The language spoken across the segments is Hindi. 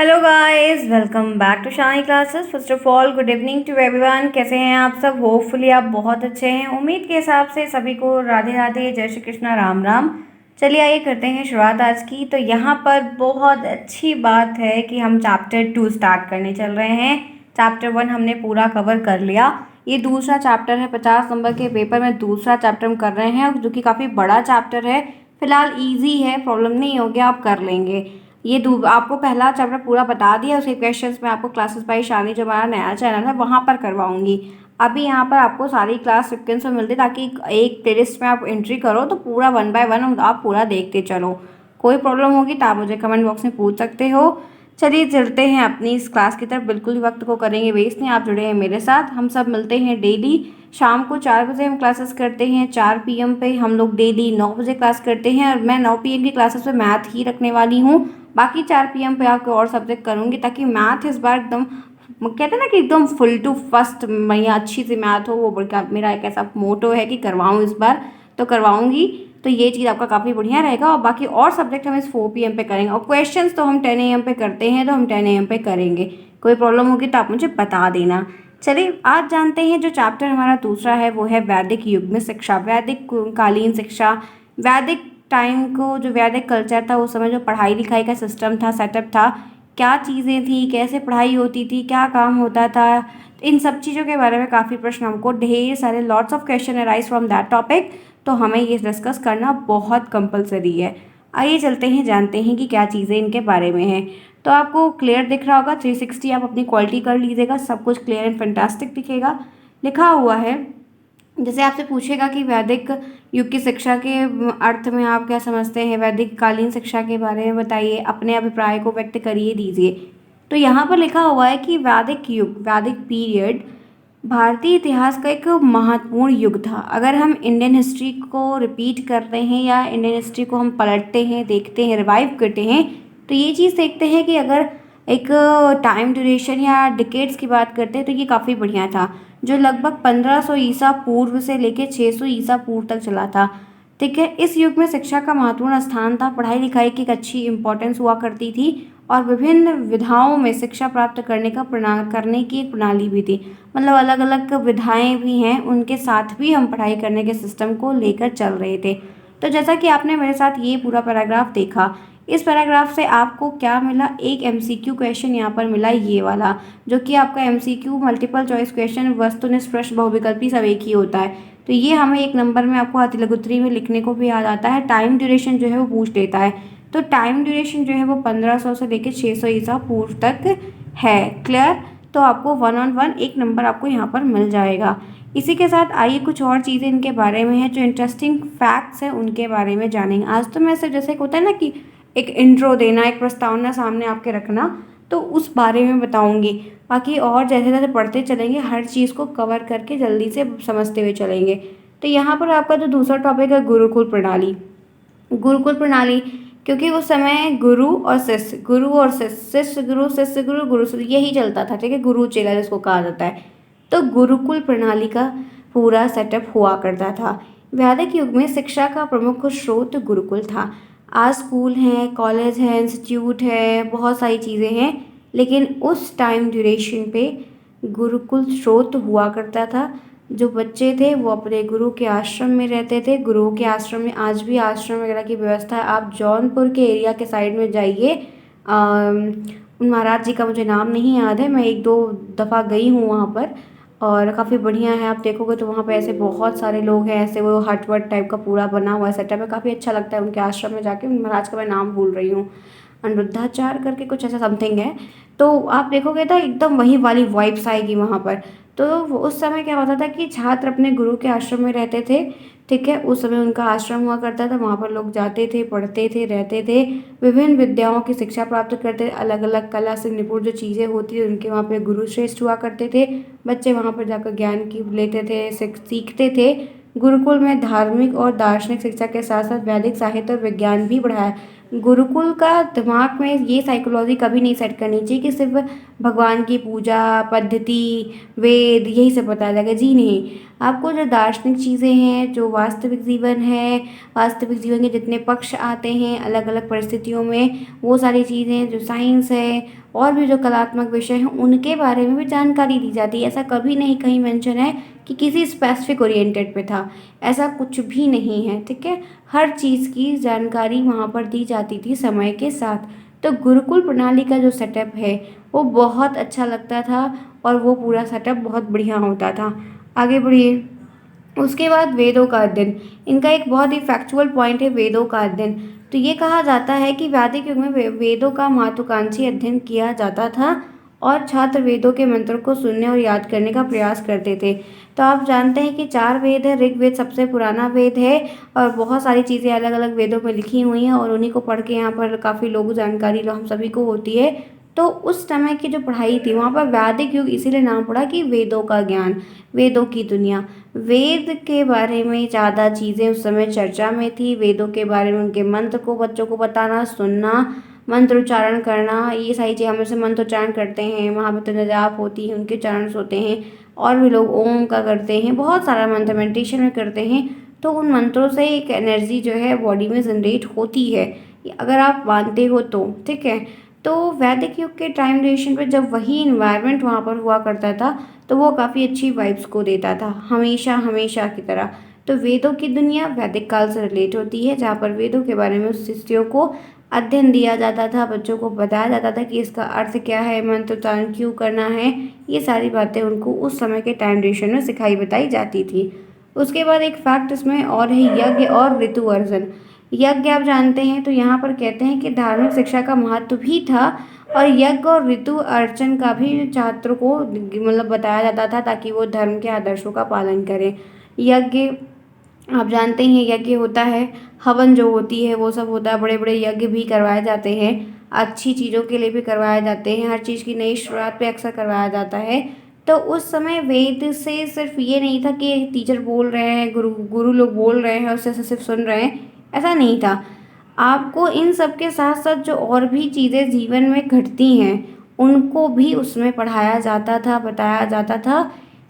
Hello guys, welcome back to Shahi classes. First of all good evening to everyone. कैसे हैं आप सब? होपफुली आप बहुत अच्छे हैं। उम्मीद के हिसाब से सभी को राधे राधे, जय श्री कृष्णा, राम राम। चलिए आइए करते हैं शुरुआत आज की। तो यहाँ पर बहुत अच्छी बात है कि हम चैप्टर 2 स्टार्ट करने चल रहे हैं। चैप्टर 1 हमने पूरा कवर कर लिया। ये दूसरा चैप्टर है, 50 नंबर के पेपर में दूसरा चैप्टर हम कर रहे हैं, जो कि काफ़ी बड़ा चैप्टर है। फिलहाल ईजी है, प्रॉब्लम नहीं हो गया, आप कर लेंगे। ये आपको पहला चैप्टर पूरा बता दिया, उसके क्वेश्चंस मैं आपको क्लासेस बाय शानी, जो हमारा नया चैनल है, वहाँ पर करवाऊंगी। अभी यहाँ पर आपको सारी क्लास सिक्वेंस में मिलती है, ताकि एक प्लेलिस्ट में आप एंट्री करो तो पूरा 1 बाय 1 आप पूरा देखते चलो। कोई प्रॉब्लम होगी तो आप मुझे कमेंट बॉक्स में पूछ सकते हो। चलिए चलते हैं अपनी इस क्लास की तरफ। बिल्कुल भी वक्त को करेंगे वेस्ट नहीं, आप जुड़े हैं मेरे साथ। हम सब मिलते हैं डेली शाम को 4 बजे हम क्लासेस करते हैं। 4 PM पे हम लोग डेली 9 बजे क्लास करते हैं, और मैं 9 PM की क्लासेस में मैथ ही रखने वाली हूँ। बाकी 4 PM पे आपके और सब्जेक्ट करूँगी, ताकि मैथ इस बार एकदम कहते हैं ना कि एकदम फुल टू फर्स्ट मैया अच्छी सी मैथ हो। वो बड़ा मेरा एक ऐसा मोटो है कि करवाऊँ इस बार, तो करवाऊँगी। तो ये चीज़ आपका काफ़ी बढ़िया रहेगा। और बाकी और सब्जेक्ट हम इस 4 PM पे करेंगे, और क्वेश्चंस तो हम 10 AM पे करते हैं, तो हम 10 AM पे करेंगे। कोई प्रॉब्लम होगी तो आप मुझे बता देना। चलिए आज जानते हैं जो चैप्टर हमारा दूसरा है, वो है वैदिक युग में शिक्षा, वैदिक कालीन शिक्षा। वैदिक टाइम को, जो वैदिक कल्चर था उस समय, जो पढ़ाई लिखाई का सिस्टम था, सेटअप था, क्या चीज़ें थी, कैसे पढ़ाई होती थी, क्या काम होता था, इन सब चीज़ों के बारे में काफ़ी प्रश्न, हमको ढेर सारे lots of question arise from that topic. तो हमें ये डिस्कस करना बहुत कंपलसरी है। आइए चलते हैं, जानते हैं कि क्या चीज़ें इनके बारे में हैं। तो आपको क्लियर दिख रहा होगा, 360 आप अपनी क्वालिटी कर लीजिएगा, सब कुछ क्लियर एंड फैंटास्टिक दिखेगा। लिखा हुआ है, जैसे आपसे पूछेगा कि वैदिक युग की शिक्षा के अर्थ में आप क्या समझते हैं, वैदिक कालीन शिक्षा के बारे में बताइए, अपने अभिप्राय को व्यक्त करिए, दीजिए। तो यहाँ पर लिखा हुआ है कि वैदिक युग, वैदिक पीरियड भारतीय इतिहास का एक महत्वपूर्ण युग था। अगर हम इंडियन हिस्ट्री को रिपीट करते हैं, या इंडियन हिस्ट्री को हम पलटते हैं, देखते हैं, रिवाइव करते हैं, तो ये चीज़ देखते हैं कि अगर एक टाइम ड्यूरेशन या डिकेड्स की बात करते हैं, तो ये काफ़ी बढ़िया था, जो लगभग 1500 ईसा पूर्व से लेकर 600 ईसा पूर्व तक चला था। ठीक है, इस युग में शिक्षा का महत्वपूर्ण स्थान था, पढ़ाई लिखाई की एक अच्छी इंपॉर्टेंस हुआ करती थी, और विभिन्न विधाओं में शिक्षा प्राप्त करने की एक प्रणाली भी थी। मतलब अलग अलग विधाएं भी हैं, उनके साथ भी हम पढ़ाई करने के सिस्टम को लेकर चल रहे थे। तो जैसा कि आपने मेरे साथ ये पूरा पैराग्राफ देखा, इस पैराग्राफ से आपको क्या मिला, एक MCQ क्वेश्चन यहाँ पर मिला, ये वाला, जो कि आपका MCQ मल्टीपल चॉइस क्वेश्चन, वस्तुनिष्ठ प्रश्न, बहुविकल्पी, सब एक ही होता है। तो ये हमें 1 नंबर में आपको अति लघुत्तरी में लिखने को भी याद आता है। टाइम ड्यूरेशन जो है वो पूछ लेता है। तो टाइम ड्यूरेशन जो है वो 1500 से लेकर 600 ईसा पूर्व तक है। क्लियर? तो आपको 1 on 1 1 नंबर आपको यहाँ पर मिल जाएगा। इसी के साथ आइए कुछ और चीज़ें इनके बारे में हैं, जो इंटरेस्टिंग फैक्ट्स हैं उनके बारे में जानेंगे। आज तो मैं सिर्फ जैसे होता है ना कि एक इंट्रो देना, एक प्रस्तावना सामने आपके रखना, तो उस बारे में बताऊंगी। बाकी और जैसे जैसे पढ़ते चलेंगे, हर चीज़ को कवर करके जल्दी से समझते हुए चलेंगे। तो यहाँ पर आपका जो दूसरा टॉपिक है, गुरुकुल प्रणाली। गुरुकुल प्रणाली, क्योंकि उस समय गुरु और शिष्य, गुरु और शिष्य, शिष्य गुरु, शिष्य गुरु, गुरु शिष्य, यही चलता था। ठीक है, गुरु चेला जिसको कहा जाता है। तो गुरुकुल प्रणाली का पूरा सेटअप हुआ करता था। वैदिक युग में शिक्षा का प्रमुख स्रोत गुरुकुल था। आज स्कूल हैं, कॉलेज है, इंस्टीट्यूट है, बहुत सारी चीज़ें हैं, लेकिन उस टाइम ड्यूरेशन पे गुरुकुल स्रोत हुआ करता था। जो बच्चे थे वो अपने गुरु के आश्रम में रहते थे। गुरुओं के आश्रम में आज भी आश्रम वगैरह की व्यवस्था है। आप जौनपुर के एरिया के साइड में जाइए, उन महाराज जी का मुझे नाम नहीं याद है, मैं 1-2 दफ़ा गई हूँ वहाँ पर, और काफ़ी बढ़िया है। आप देखोगे तो वहाँ पे ऐसे बहुत सारे लोग हैं, ऐसे वो हट वट टाइप का पूरा बना हुआ सेटअप है, काफ़ी अच्छा लगता है उनके आश्रम में जाके। उन महाराज का मैं नाम भूल रही हूँ, अनिरुद्धाचार्य करके कुछ ऐसा समथिंग है। तो आप देखोगे तो एकदम वही वाली वाइब्स आएगी वहाँ पर। तो उस समय क्या होता था कि छात्र अपने गुरु के आश्रम में रहते थे। ठीक है, उस समय उनका आश्रम हुआ करता था, वहाँ पर लोग जाते थे, पढ़ते थे, रहते थे, विभिन्न विद्याओं की शिक्षा प्राप्त करते थे। अलग अलग कला से निपुण जो चीज़ें होती थी, उनके वहाँ पे गुरु श्रेष्ठ हुआ करते थे। बच्चे वहाँ पर जाकर ज्ञान की लेते थे, सीखते थे। गुरुकुल में धार्मिक और दार्शनिक शिक्षा के साथ साथ वैदिक साहित्य और विज्ञान भी पढ़ाया। गुरुकुल का दिमाग में ये साइकोलॉजी कभी नहीं सेट करनी चाहिए कि सिर्फ भगवान की पूजा पद्धति, वेद, यही सब बताया जाएगा। जी नहीं, आपको जो दार्शनिक चीज़ें हैं, जो वास्तविक जीवन है, वास्तविक जीवन के जितने पक्ष आते हैं अलग अलग परिस्थितियों में, वो सारी चीज़ें, जो साइंस है, और भी जो कलात्मक विषय हैं उनके बारे में भी जानकारी दी जाती है। ऐसा कभी नहीं कहीं मेंशन है कि किसी स्पेसिफिक ओरिएंटेड पे था, ऐसा कुछ भी नहीं है, ठीक है। हर चीज़ की जानकारी वहाँ पर दी जाती थी समय के साथ। तो गुरुकुल प्रणाली का जो सेटअप है वो बहुत अच्छा लगता था और वो पूरा सेटअप बहुत बढ़िया होता था। आगे बढ़िए। उसके बाद वेदों का अध्ययन, इनका एक बहुत ही फैक्चुअल पॉइंट है वेदों का अध्ययन। तो ये कहा जाता है कि वैदिक युग में वेदों का महत्वाकांक्षी अध्ययन किया जाता था और छात्र वेदों के मंत्रों को सुनने और याद करने का प्रयास करते थे। तो आप जानते हैं कि 4 वेद है, ऋग्वेद सबसे पुराना वेद है और बहुत सारी चीज़ें अलग अलग वेदों में लिखी हुई हैं और उन्हीं को पढ़ के यहाँ पर काफ़ी लोग जानकारी हम सभी को होती है। तो उस समय की जो पढ़ाई थी वहाँ पर वैदिक युग इसीलिए नाम पड़ा कि वेदों का ज्ञान, वेदों की दुनिया। वेद के बारे में ज़्यादा चीज़ें उस समय चर्चा में थी। वेदों के बारे में उनके मंत्र को बच्चों को बताना, सुनना, मंत्र उच्चारण करना, ये सारी चीज़ें हम जैसे मंत्र उच्चारण करते हैं, महामृत्युंजय जाप होती है, उनके उच्चारण होते हैं और भी लोग ओम का करते हैं, बहुत सारा मंत्र मेडिटेशन में करते हैं। तो उन मंत्रों से एक एनर्जी जो है बॉडी में जनरेट होती है, अगर आप मानते हो तो, ठीक है। तो वैदिक युग के टाइम ड्यूरेशन पे जब वही इन्वायरमेंट वहाँ पर हुआ करता था तो वो काफ़ी अच्छी वाइब्स को देता था, हमेशा हमेशा की तरह। तो वेदों की दुनिया वैदिक काल से रिलेट होती है, जहाँ पर वेदों के बारे में उस शिष्यों को अध्ययन दिया जाता था, बच्चों को बताया जाता था कि इसका अर्थ क्या है, मंत्र उच्चारण क्यों करना है, ये सारी बातें उनको उस समय के टाइम ड्यूरेशन में सिखाई बताई जाती थी। उसके बाद एक फैक्ट इसमें और है, यज्ञ और ऋतु अर्जन। यज्ञ आप जानते हैं, तो यहाँ पर कहते हैं कि धार्मिक शिक्षा का महत्व भी था और यज्ञ और ऋतु अर्चन का भी छात्रों को मतलब बताया जाता था ताकि वो धर्म के आदर्शों का पालन करें। यज्ञ आप जानते हैं, यज्ञ होता है, हवन जो होती है वो सब होता है, बड़े बड़े यज्ञ भी करवाए जाते हैं, अच्छी चीज़ों के लिए भी करवाए जाते हैं, हर चीज़ की नई शुरुआत पे अक्सर करवाया जाता है। तो उस समय वेद से सिर्फ ये नहीं था कि टीचर बोल रहे हैं, गुरु गुरु लोग बोल रहे हैं, उससे सिर्फ सुन रहे हैं, ऐसा नहीं था। आपको इन सब के साथ साथ जो और भी चीज़ें जीवन में घटती हैं उनको भी उसमें पढ़ाया जाता था, बताया जाता था।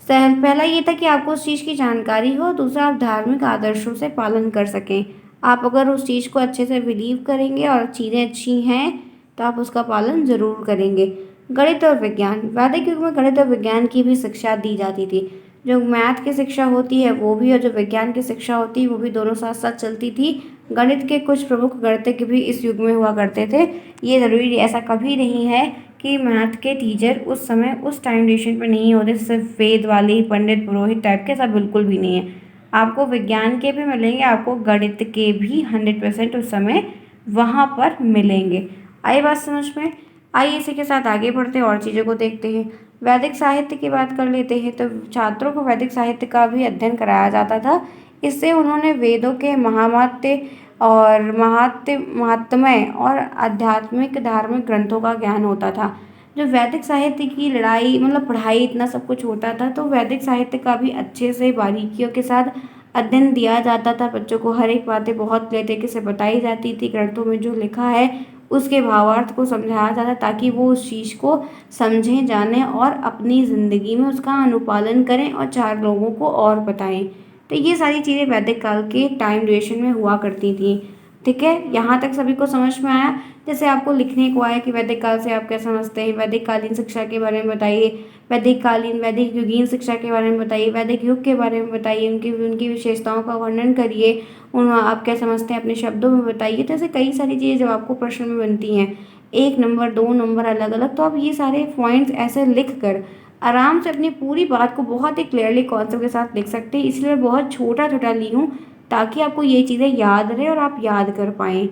पहला ये था कि आपको उस चीज़ की जानकारी हो, दूसरा आप धार्मिक आदर्शों से पालन कर सकें। आप अगर उस चीज़ को अच्छे से बिलीव करेंगे और चीज़ें अच्छी हैं तो आप उसका पालन ज़रूर करेंगे। गणित और विज्ञान, वैदिक युग में गणित और विज्ञान की भी शिक्षा दी जाती थी। जो मैथ की शिक्षा होती है वो भी और जो विज्ञान की शिक्षा होती है वो भी दोनों साथ साथ चलती थी। गणित के कुछ प्रमुख गणितज्ञ भी इस युग में हुआ करते थे। ये ज़रूरी ऐसा कभी नहीं है कि मैथ के टीचर उस समय उस टाइम ड्यूरेशन पे नहीं होते, सिर्फ वेद वाले ही पंडित पुरोहित टाइप के, सब बिल्कुल भी नहीं है। आपको विज्ञान के भी मिलेंगे, आपको गणित के भी 100% उस समय वहाँ पर मिलेंगे। आई बात समझ में? आइए इसी के साथ आगे बढ़ते हैं और चीज़ों को देखते हैं। वैदिक साहित्य की बात कर लेते हैं। तो छात्रों को वैदिक साहित्य का भी अध्ययन कराया जाता था। इससे उन्होंने वेदों के महावात्य और महात्म्य और आध्यात्मिक धार्मिक ग्रंथों का ज्ञान होता था। जो वैदिक साहित्य की लड़ाई मतलब पढ़ाई इतना सब कुछ होता था, तो वैदिक साहित्य का भी अच्छे से बारीकियों के साथ अध्ययन दिया जाता था। बच्चों को हर एक बातें बहुत क्लियर तरीके से बताई जाती थी। ग्रंथों में जो लिखा है उसके भावार्थ को समझाया जाता ताकि वो उस चीज़ को समझें, जानें और अपनी ज़िंदगी में उसका अनुपालन करें और 4 लोगों को और बताएं। तो ये सारी चीज़ें वैदिक काल के टाइम ड्यूरेशन में हुआ करती थी। ठीक है, यहाँ तक सभी को समझ में आया? जैसे आपको लिखने को आया कि वैदिक काल से आप क्या समझते हैं, वैदिक कालीन शिक्षा के बारे में बताइए, वैदिक कालीन वैदिक युगीन शिक्षा के बारे में बताइए, वैदिक युग के बारे में बताइए, उनकी उनकी विशेषताओं का वर्णन करिए, आप क्या समझते हैं अपने शब्दों में बताइए। तो ऐसे कई सारी चीज़ें जब आपको प्रश्न में बनती हैं, 1 नंबर 2 नंबर अलग अलग, तो आप ये सारे पॉइंट्स ऐसे लिख कर आराम से अपनी पूरी बात को बहुत ही क्लियरली कॉन्सेप्ट के साथ लिख सकते हैं। इसलिए मैं बहुत छोटा छोटा ली हूँ ताकि आपको ये चीज़ें याद रहे और आप याद कर पाएँ।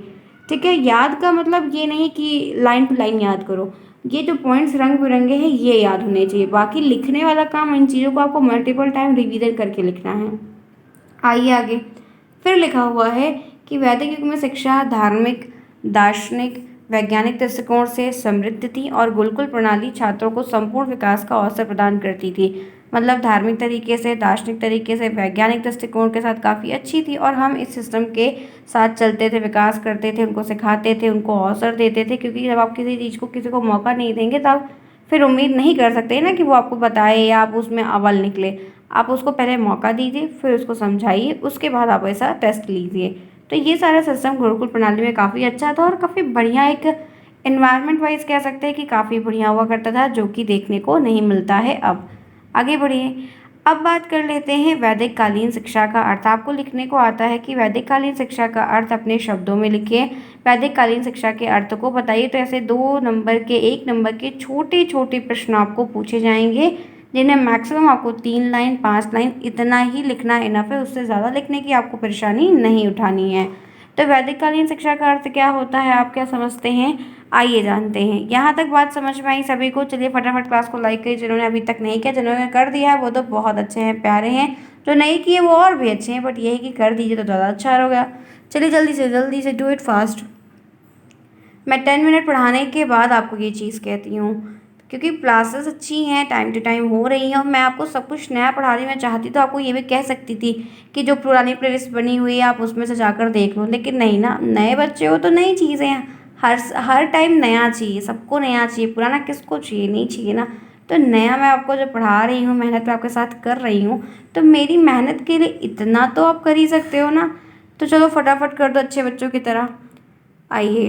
ठीक है, याद का मतलब ये नहीं कि लाइन टू लाइन याद करो, ये जो पॉइंट्स रंग बिरंगे हैं ये याद होने चाहिए। बाकी लिखने वाला काम, इन चीज़ों को आपको मल्टीपल टाइम रिवीजन करके लिखना है। आइए आगे। फिर लिखा हुआ है कि वैदिक युग में शिक्षा धार्मिक, दार्शनिक, वैज्ञानिक दृष्टिकोण से समृद्ध थी और गुरुकुल प्रणाली छात्रों को संपूर्ण विकास का अवसर प्रदान करती थी। मतलब धार्मिक तरीके से, दार्शनिक तरीके से, वैज्ञानिक दृष्टिकोण के साथ काफ़ी अच्छी थी और हम इस सिस्टम के साथ चलते थे, विकास करते थे, उनको सिखाते थे, उनको अवसर देते थे। क्योंकि जब आप किसी चीज़ को किसी को मौका नहीं देंगे तब फिर उम्मीद नहीं कर सकते ना कि वो आपको बताए या आप उसमें अव्वल निकले। आप उसको पहले मौका दीजिए, फिर उसको समझाइए, उसके बाद आप ऐसा टेस्ट लीजिए। तो ये सारा सिस्टम गुरुकुल प्रणाली में काफ़ी अच्छा था और काफ़ी बढ़िया एक एनवायरनमेंट वाइज कह सकते हैं कि काफ़ी बढ़िया हुआ करता था, जो कि देखने को नहीं मिलता है अब। आगे बढ़िए, अब बात कर लेते हैं वैदिक कालीन शिक्षा का अर्थ। आपको लिखने को आता है कि वैदिक कालीन शिक्षा का अर्थ अपने शब्दों में लिखिए। वैदिक कालीन शिक्षा के अर्थ को बताइए। तो ऐसे 2 नंबर के 1 नंबर के छोटे छोटे प्रश्न आपको पूछे जाएंगे, जिन्हें मैक्सिमम आपको 3 लाइन 5 लाइन इतना ही लिखना इनफ है। उससे ज़्यादा लिखने की आपको परेशानी नहीं उठानी है। तो वैदिक कालीन शिक्षा का अर्थ क्या होता है, आप क्या समझते हैं, आइए जानते हैं। यहाँ तक बात समझ में आई सभी को? चलिए फटाफट क्लास को लाइक करिए जिन्होंने अभी तक नहीं किया। जिन्होंने कर दिया है वो तो बहुत अच्छे हैं, प्यारे हैं। जो नहीं किए वो और भी अच्छे हैं, बट यही कि कर दीजिए तो ज़्यादा अच्छा होगा। चलिए जल्दी से डू इट फास्ट। मैं 10 मिनट पढ़ाने के बाद आपको ये चीज़ कहती हूँ, क्योंकि क्लासेस अच्छी हैं, टाइम टू टाइम हो रही हैं, और मैं आपको सब कुछ नया पढ़ा रही हूँ। मैं चाहती तो आपको ये भी कह सकती थी कि जो पुरानी प्लेलिस्ट बनी हुई है आप उसमें से जाकर देख लो, लेकिन नहीं ना, नए बच्चे हो तो नई चीज़ें हैं। हर टाइम नया चाहिए, सबको नया चाहिए, पुराना किसको चाहिए, नहीं चाहिए ना। तो नया मैं आपको जो पढ़ा रही हूँ, मेहनत मैं आपके साथ कर रही हूँ, तो मेरी मेहनत के लिए इतना तो आप कर ही सकते हो ना। तो चलो फटाफट कर दो अच्छे बच्चों की तरह। आइए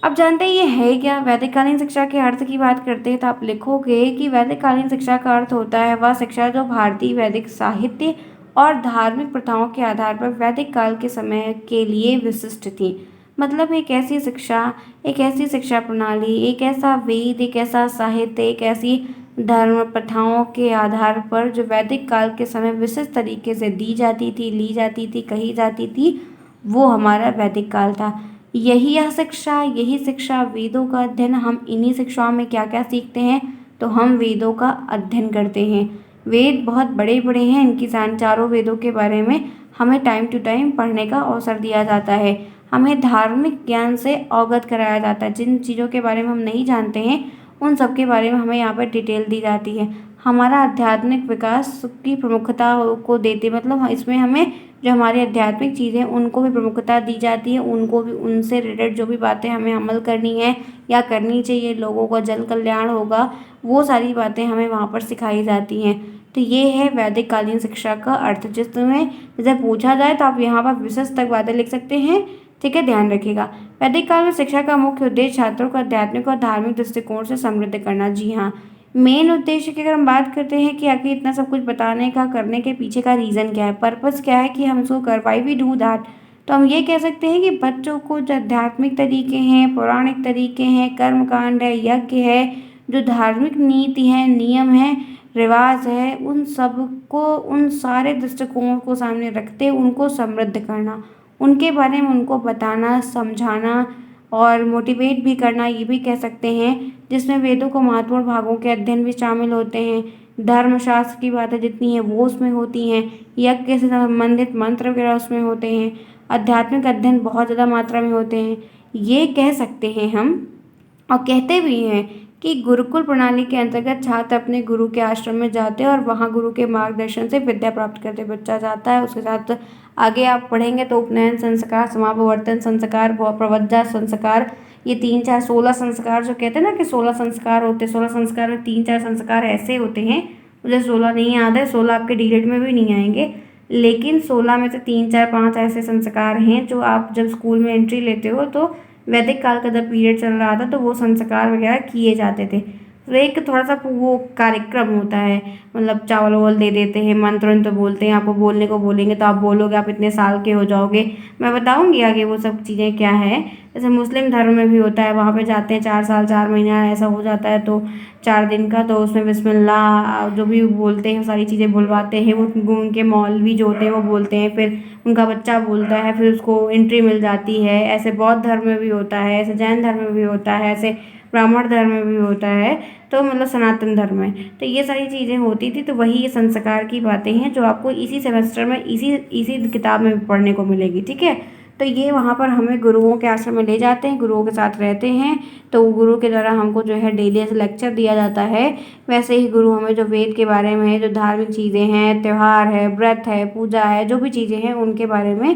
अब जानते हैं ये है क्या। वैदिक कालीन शिक्षा के अर्थ की बात करते हैं तो आप लिखोगे कि वैदिक कालीन शिक्षा का अर्थ होता है वह शिक्षा जो भारतीय वैदिक साहित्य और धार्मिक प्रथाओं के आधार पर वैदिक काल के समय के लिए विशिष्ट थी। मतलब एक ऐसी शिक्षा, एक ऐसी शिक्षा प्रणाली, एक ऐसा वेद, एक ऐसा साहित्य, एक ऐसी धर्म प्रथाओं के आधार पर जो वैदिक काल के समय विशिष्ट तरीके से दी जाती थी, ली जाती थी, कही जाती थी, वो हमारा वैदिक काल था। यही शिक्षा वेदों का अध्ययन। हम इन्हीं शिक्षाओं में क्या क्या सीखते हैं, तो हम वेदों का अध्ययन करते हैं। वेद बहुत बड़े बड़े हैं, इनकी चारों वेदों के बारे में हमें टाइम टू टाइम पढ़ने का अवसर दिया जाता है। हमें धार्मिक ज्ञान से अवगत कराया जाता है। जिन चीज़ों के बारे में हम नहीं जानते हैं उन सब के बारे में हमें यहाँ पर डिटेल दी जाती है। हमारा आध्यात्मिक विकास की प्रमुखता को देते, मतलब इसमें हमें जो हमारी आध्यात्मिक चीज़ें उनको भी प्रमुखता दी जाती है, उनको भी, उनसे रिलेटेड जो भी बातें हमें अमल करनी है या करनी चाहिए, लोगों का जन कल्याण होगा, वो सारी बातें हमें वहाँ पर सिखाई जाती हैं। तो ये है वैदिक कालीन शिक्षा का अर्थ। जिसमें जैसे पूछा जाए तो आप यहाँ पर विशेष तक बातें लिख सकते हैं, ठीक है, ध्यान रखिएगा। वैदिक काल में शिक्षा का मुख्य उद्देश्य छात्रों को आध्यात्मिक और धार्मिक दृष्टिकोण से समृद्ध करना। जी हाँ, मेन उद्देश्य की अगर हम बात करते हैं कि आखिर इतना सब कुछ बताने का, करने के पीछे का रीज़न क्या है, पर्पस क्या है कि हम इसको कर, वाई वी डू दैट, तो हम ये कह सकते हैं कि बच्चों को जो आध्यात्मिक तरीके हैं, पौराणिक तरीके हैं, कर्मकांड है, यज्ञ है, जो धार्मिक नीति है, नियम है, रिवाज है, उन सब को, उन सारे दृष्टिकोण को सामने रखते उनको समृद्ध करना, उनके बारे में उनको बताना, समझाना और मोटिवेट भी करना, ये भी कह सकते हैं। जिसमें वेदों को महत्वपूर्ण भागों के अध्ययन भी शामिल होते हैं। धर्मशास्त्र की बातें जितनी हैं वो उसमें होती हैं। यज्ञ से संबंधित मंत्र वगैरह उसमें होते हैं। आध्यात्मिक अध्ययन बहुत ज़्यादा मात्रा में होते हैं। ये कह सकते हैं हम, और कहते भी हैं कि गुरुकुल प्रणाली के अंतर्गत छात्र अपने गुरु के आश्रम में जाते हैं और वहाँ गुरु के मार्गदर्शन से विद्या प्राप्त करते। बच्चा जाता है, उसके साथ आगे आप पढ़ेंगे तो उपनयन संस्कार, समापवर्तन संस्कार, प्रवज्जा संस्कार, ये 3 4 16 संस्कार जो कहते हैं ना कि 16 संस्कार होते हैं, 16 संस्कार में 3 4 संस्कार ऐसे होते हैं, मुझे 16 नहीं याद है, 16 आपके डीलेट में भी नहीं आएंगे, लेकिन 16 में से 3 4 5 ऐसे संस्कार हैं जो आप जब स्कूल में एंट्री लेते हो तो वैदिक काल का जब पीरियड चल रहा था तो वो संस्कार वगैरह किए जाते थे। तो एक थोड़ा सा वो कार्यक्रम होता है, मतलब चावल वावल दे देते हैं, मंत्र वंत्र बोलते हैं, आपको बोलने को बोलेंगे तो आप बोलोगे, आप इतने साल के हो जाओगे। मैं बताऊंगी आगे वो सब चीज़ें क्या है। जैसे मुस्लिम धर्म में भी होता है, वहाँ पे जाते हैं 4 साल 4 महीना ऐसा हो जाता है तो 4 दिन का, तो उसमें बिस्मिल्लाह जो भी बोलते हैं सारी चीज़ें बुलवाते हैं, वो उनके मौलवी जो होते हैं वो बोलते हैं, फिर उनका बच्चा बोलता है, फिर उसको एंट्री मिल जाती है। ऐसे बौद्ध धर्म में भी होता है, ऐसे जैन धर्म में भी होता है, ऐसे ब्राह्मण धर्म में भी होता है, तो मतलब सनातन धर्म में तो ये सारी चीज़ें होती थी। तो वही ये संस्कार की बातें हैं जो आपको इसी सेमेस्टर में इसी किताब में पढ़ने को मिलेगी, ठीक है। तो ये वहाँ पर हमें गुरुओं के आश्रम में ले जाते हैं, गुरुओं के साथ रहते हैं, तो गुरु के द्वारा हमको जो है डेली ऐसे लेक्चर दिया जाता है। वैसे ही गुरु हमें जो वेद के बारे में, जो धार्मिक चीज़ें हैं, त्यौहार है, व्रत है, पूजा है, जो भी चीज़ें हैं उनके बारे में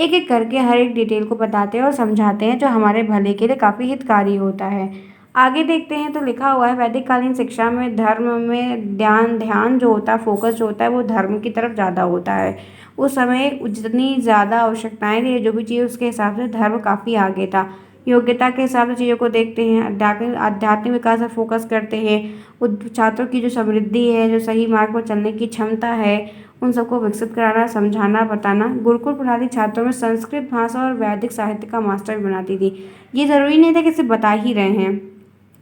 एक एक करके हर एक डिटेल को बताते हैं और समझाते हैं, जो हमारे भले के लिए काफ़ी हितकारी होता है। आगे देखते हैं तो लिखा हुआ है वैदिक कालीन शिक्षा में धर्म में ध्यान जो होता है, फोकस जो होता है वो धर्म की तरफ ज़्यादा होता है। उस समय जितनी ज़्यादा आवश्यकताएं थी, जो भी चीज़ उसके हिसाब से धर्म काफ़ी आगे था। योग्यता के हिसाब से चीज़ों को देखते हैं, आध्यात्मिक विकास पर फोकस करते हैं, छात्रों की जो समृद्धि है, जो सही मार्ग पर चलने की क्षमता है, उन सबको विकसित कराना, समझाना, बताना। गुरुकुल प्रणाली छात्रों में संस्कृत भाषा और वैदिक साहित्य का मास्टर भी बनाती थी। ये ज़रूरी नहीं था कि सिर्फ बता ही रहे हैं,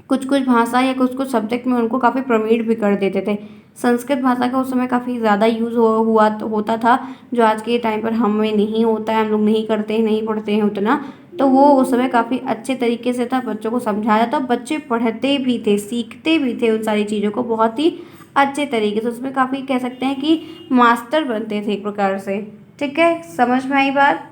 कुछ कुछ भाषा या कुछ कुछ सब्जेक्ट में उनको काफ़ी प्रवीण भी कर देते थे। संस्कृत भाषा का उस समय काफ़ी ज़्यादा यूज़ होता था, जो आज के टाइम पर हमें नहीं होता है, हम लोग नहीं करते हैं, नहीं पढ़ते हैं उतना। तो वो उस समय काफ़ी अच्छे तरीके से था, बच्चों को समझाया था, बच्चे पढ़ते भी थे, सीखते भी थे उन सारी चीज़ों को बहुत ही अच्छे तरीके से। उसमें काफ़ी कह सकते हैं कि मास्टर बनते थे एक प्रकार से। ठीक है, समझ में आई बात?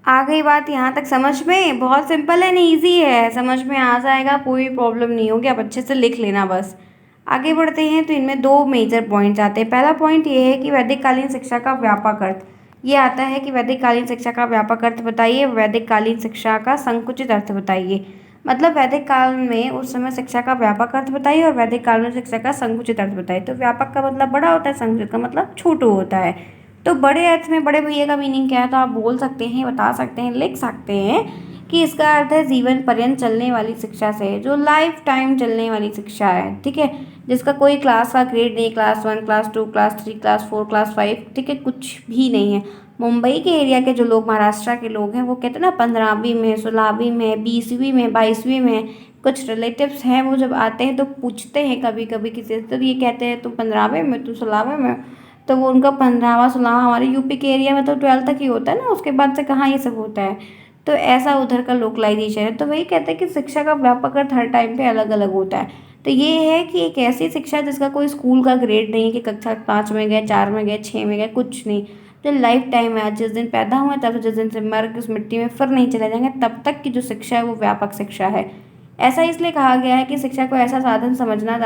आ गई बात यहाँ तक समझ में? बहुत सिंपल है, नहीं ईजी है, समझ में आ जाएगा, कोई प्रॉब्लम नहीं होगी, आप अच्छे से लिख लेना बस। आगे बढ़ते हैं तो इनमें दो मेजर पॉइंट्स आते हैं। पहला पॉइंट ये है कि वैदिक कालीन शिक्षा का व्यापक अर्थ। ये आता है कि वैदिक कालीन शिक्षा का व्यापक अर्थ बताइए, वैदिक कालीन शिक्षा का संकुचित अर्थ बताइए। मतलब वैदिक काल में उस समय शिक्षा का व्यापक अर्थ बताइए और वैदिक काल में शिक्षा का संकुचित अर्थ बताइए। तो व्यापक का मतलब बड़ा होता है, संकुचित का मतलब छोटू होता है। तो बड़े अर्थ में बड़े भैया का मीनिंग क्या है, तो आप बोल सकते हैं, बता सकते हैं, लिख सकते हैं कि इसका अर्थ है जीवन पर्यंत चलने वाली शिक्षा से, जो लाइफ टाइम चलने वाली शिक्षा है। ठीक है, जिसका कोई क्लास का ग्रेड नहीं, class 1, class 2, class 3, class 4, class 5, ठीक है, कुछ भी नहीं है। मुंबई के एरिया के जो लोग, महाराष्ट्र के लोग हैं, वो कहते हैं ना 15वीं में, 16वीं में, 20वीं में, 22वीं में। कुछ रिलेटिव्स हैं, वो जब आते हैं तो पूछते हैं कभी कभी किसी से, तो ये कहते हैं तुम 15वें में, तुम 16वें में। तो वो उनका 15वां 16वां, हमारे यूपी के एरिया में तो 12th तक ही होता है ना, उसके बाद से कहाँ ये सब होता है। तो ऐसा उधर का लोकलाइजेशन है। तो वही कहते हैं कि शिक्षा का व्यापक अर्थ हर टाइम पे अलग अलग होता है। तो ये है कि एक ऐसी शिक्षा जिसका कोई स्कूल का ग्रेड नहीं है कि कक्षा 5 में गए, 4 में गए, 6 में गए, कुछ नहीं। जो लाइफ टाइम है, जिस दिन पैदा हुए तब से जिस दिन से मर के उस मिट्टी में फिर नहीं चले जाएंगे, तब तक की जो शिक्षा है वो व्यापक शिक्षा है। ऐसा इसलिए कहा गया है कि शिक्षा को ऐसा साधन समझा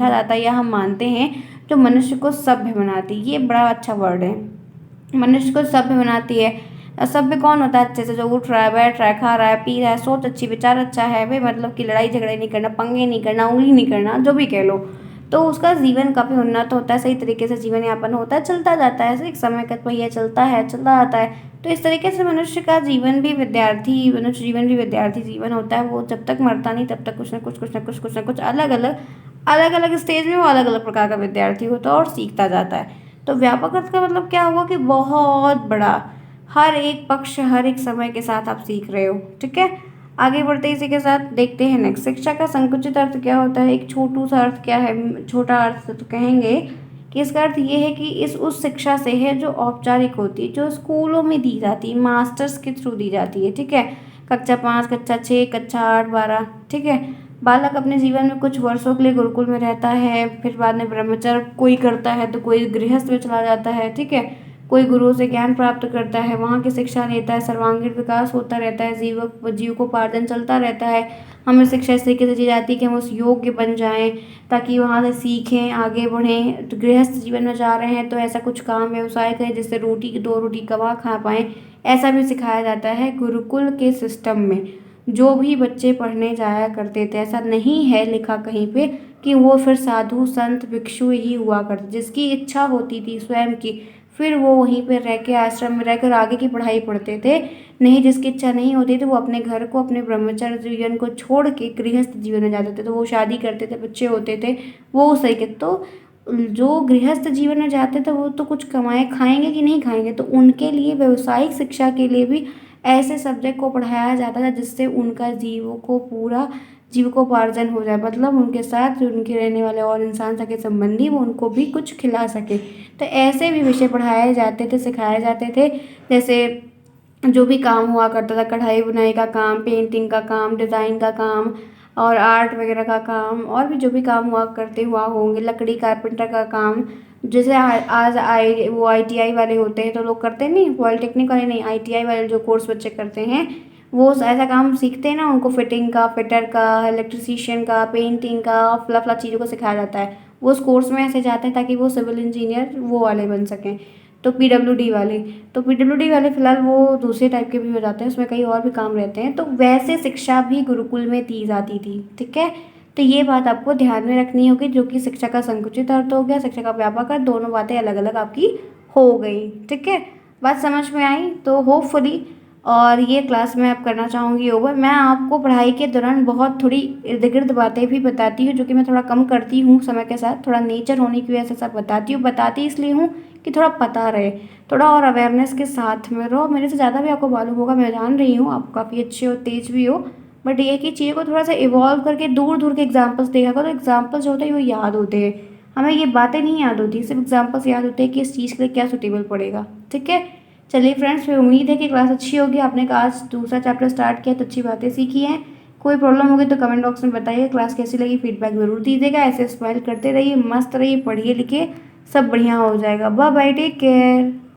जाता है, या हम मानते हैं, जो मनुष्य को सभ्य बनाती है। ये बड़ा अच्छा वर्ड है, मनुष्य को सभ्य बनाती है। सभ्य कौन होता है? अच्छे से जो उठ रहा है, बैठ रहा है, खा रहा है, पी रहा है, सोच अच्छी, विचार अच्छा है भाई, मतलब कि लड़ाई झगड़े नहीं करना, पंगे नहीं करना, उंगली नहीं करना, जो भी कह लो। तो उसका जीवन काफ़ी उन्नत होता है, सही तरीके से जीवन यापन होता है, चलता जाता है, एक समय का पहिया चलता है, चलता जाता है। तो इस तरीके से मनुष्य का जीवन भी मनुष्य जीवन भी विद्यार्थी जीवन होता है। वो जब तक मरता नहीं तब तक कुछ ना कुछ, कुछ ना कुछ, कुछ ना कुछ अलग अलग स्टेज में वो अलग अलग प्रकार का विद्यार्थी होता है और सीखता जाता है। तो व्यापक अर्थ का मतलब क्या हुआ कि बहुत बड़ा, हर एक पक्ष, हर एक समय के साथ आप सीख रहे हो। ठीक है, आगे बढ़ते इसी के साथ देखते हैं नेक्स्ट, शिक्षा का संकुचित अर्थ क्या होता है। एक छोटू सा अर्थ क्या है, छोटा अर्थ तो कहेंगे कि इसका अर्थ ये है कि इस उस शिक्षा से है जो औपचारिक होती है, जो स्कूलों में दी जाती है, मास्टर्स के थ्रू दी जाती है। ठीक है, कक्षा 5, कक्षा 6, कक्षा 8, 12। ठीक है, बालक अपने जीवन में कुछ वर्षों के लिए गुरुकुल में रहता है, फिर बाद में ब्रह्मचर्य कोई करता है तो कोई गृहस्थ में चला जाता है। ठीक है, कोई गुरुओं से ज्ञान प्राप्त करता है, वहाँ की शिक्षा लेता है, सर्वांगीण विकास होता रहता है, जीविकोपार्जन चलता रहता है। हमें शिक्षा इस तरीके से दी जाती है कि हम उस योग्य बन जाएं, ताकि वहाँ से सीखें, आगे बढ़ें। तो गृहस्थ जीवन में जा रहे हैं तो ऐसा कुछ काम व्यवसाय करें जिससे दो रोटी कमा खा पाएँ, ऐसा भी सिखाया जाता है गुरुकुल के सिस्टम में। जो भी बच्चे पढ़ने जाया करते थे, ऐसा नहीं है लिखा कहीं पे कि वो फिर साधु संत भिक्षु ही हुआ करते, जिसकी इच्छा होती थी स्वयं की, फिर वो वहीं पर रह के आश्रम में रहकर आगे की पढ़ाई पढ़ते थे। नहीं, जिसकी इच्छा नहीं होती थी वो अपने घर को, अपने ब्रह्मचर्य जीवन को छोड़ के गृहस्थ जीवन में जाते थे। तो वो शादी करते थे, बच्चे होते थे, वो उस तरीके। तो जो गृहस्थ जीवन में जाते थे वो तो कुछ कमाए खाएंगे कि नहीं खाएंगे, तो उनके लिए व्यावसायिक शिक्षा के लिए भी ऐसे सब्जेक्ट को पढ़ाया जाता था जिससे उनका जीविकोपार्जन हो जाए, मतलब उनके साथ जो उनके रहने वाले और इंसान सके संबंधी, वो उनको भी कुछ खिला सके। तो ऐसे भी विषय पढ़ाए जाते थे, सिखाए जाते थे। जैसे जो भी काम हुआ करता था, कढ़ाई बुनाई का काम, पेंटिंग का काम, डिज़ाइन का काम और आर्ट वगैरह का काम, और भी जो भी काम हुआ होंगे, लकड़ी कारपेंटर का काम। जैसे आज वो ITI वाले होते हैं तो लोग करते नहीं, पॉलिटेक्निक वाले नहीं, ITI वाले जो कोर्स बच्चे करते हैं वो ऐसा काम सीखते हैं ना, उनको फिटिंग का, फिटर का, इलेक्ट्रिशियन का, पेंटिंग का, फला फला चीज़ों को सिखाया जाता है। वो उस कोर्स में ऐसे जाते हैं ताकि वो सिविल इंजीनियर वो वाले बन सकें। तो PWD वाले, फिलहाल वो दूसरे टाइप के भी हो जाते हैं, उसमें कई और भी काम रहते हैं। तो वैसे शिक्षा भी गुरुकुल में दी जाती थी। ठीक है, तो ये बात आपको ध्यान में रखनी होगी, जो कि शिक्षा का संकुचित अर्थ हो गया, शिक्षा का व्यापक अर्थ, दोनों बातें अलग अलग आपकी हो गई। ठीक है, बात समझ में आई? तो होपफुली और ये क्लास मैं अब करना चाहूँगी ओवर। मैं आपको पढ़ाई के दौरान बहुत थोड़ी इर्द-गिर्द बातें भी बताती हूँ, जो कि मैं थोड़ा कम करती हूँ समय के साथ। थोड़ा नेचर होने की वजह से सब बताती हूँ। बताती इसलिए हूँ कि थोड़ा पता रहे, थोड़ा और अवेयरनेस के साथ में रहो। मेरे से ज़्यादा भी आपको मालूम होगा, मैं जान रही हूँ आप काफ़ी अच्छे हो, तेज़ भी हो। बट ये है कि चीज़ों को थोड़ा-सा इवॉल्व करके दूर-दूर के एग्ज़ाम्पल्स देखा करो, तो एग्ज़ाम्पल्स जो होते हैं वो याद होते हैं। हमें ये बातें नहीं याद होती, सिर्फ़ एग्ज़ाम्पल्स याद होते हैं कि इस चीज़ के लिए क्या सूटेबल पड़ेगा। ठीक है? चलिए फ्रेंड्स, फिर उम्मीद है कि क्लास अच्छी होगी। आपने आज दूसरा चैप्टर स्टार्ट किया तो अच्छी बातें सीखी हैं। कोई प्रॉब्लम होगी तो कमेंट बॉक्स में बताइए। क्लास कैसी लगी फीडबैक ज़रूर दीजिएगा। ऐसे स्माइल करते रहिए, मस्त रहिए, पढ़िए लिखिए, सब बढ़िया हो जाएगा। Bye bye, take care.